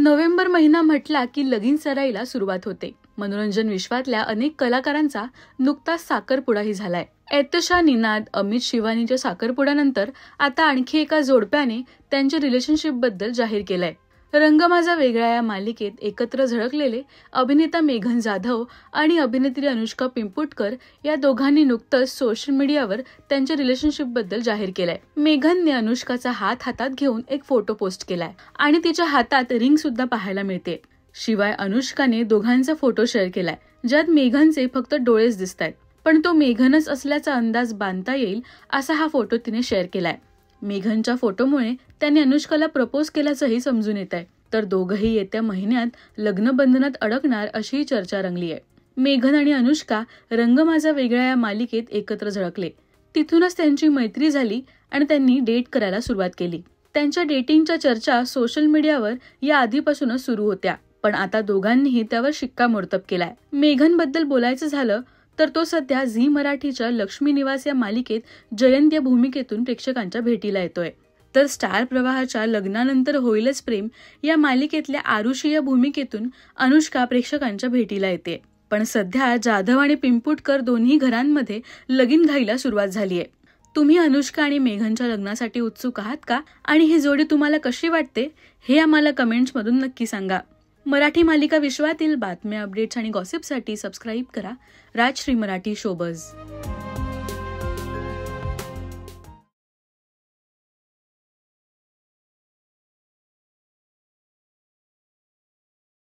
November महिना म्हटला की लगीन सराईला सुरुवात होते. मनोरंजन विश्वातल्या अनेक कलाकारांचा नुकताच साखरपुडाही झालाय. एतशा निनाद, अमित शिवानीच्या साखरपुड्यानंतर आता आणखी एका जोडप्याने त्यांच्या रिलेशनशिप बद्दल जाहीर केलंय. रंग माझा वेगळा या मालिकेत एकत्र झळकलेले अभिनेता मेघन जाधव आणि अभिनेत्री अनुष्का पिंपुटकर या दोघांनी नुकतंच सोशल मीडियावर त्यांच्या रिलेशनशिप बद्दल जाहीर केलंय. मेघनने अनुष्काचा हात हातात घेऊन एक फोटो पोस्ट केलाय आणि तिच्या हातात रिंग सुद्धा पाहायला मिळते. शिवाय अनुष्काने दोघांचा फोटो शेअर केलाय ज्यात मेघनचे फक्त डोळेच दिसतायत, पण तो मेघनच असल्याचा अंदाज बांधता येईल असा हा फोटो तिने शेअर केलाय. मेघनच्या फोटोमुळे त्यांनी अनुष्काला प्रपोज केल्याचंही समजून येत आहे. तर दोघंही येत्या महिन्यात लग्नबंधनात अडकणार अशी चर्चा रंगली आहे. मेघन आणि अनुष्का रंग माझा वेगळा या मालिकेत एकत्र झळकले. तिथूनच त्यांची मैत्री झाली आणि त्यांनी डेट करायला सुरुवात केली. त्यांच्या डेटिंगच्या चर्चा सोशल मीडियावर या आधीपासूनच सुरू होत्या, पण आता दोघांनीही त्यावर शिक्कामोर्तब केलाय. मेघन बद्दल बोलायचं झालं तर तो सध्या झी मराठीच्या लक्ष्मी निवास या मालिकेत जयंत या भूमिकेतून प्रेक्षकांच्या भेटीला येतोय. तर स्टार प्रवाहाच्या लग्नानंतर होईलच प्रेम या मालिकेतल्या आरुषी या भूमिकेतून अनुष्का प्रेक्षकांच्या भेटीला येते. पण सध्या जाधव आणि पिंपुटकर दोन्ही घरांमध्ये लगीन घाईला सुरुवात झालीय. तुम्ही अनुष्का आणि मेघनच्या लग्नासाठी उत्सुक आहात का? आणि ही जोडी तुम्हाला कशी वाटते हे आम्हाला कमेंट्समधून नक्की सांगा. मराठी मालिका विश्वातील बातम्या, अपडेट्स आणि गॉसिपसाठी सबस्क्राईब करा राजश्री मराठी शोबज.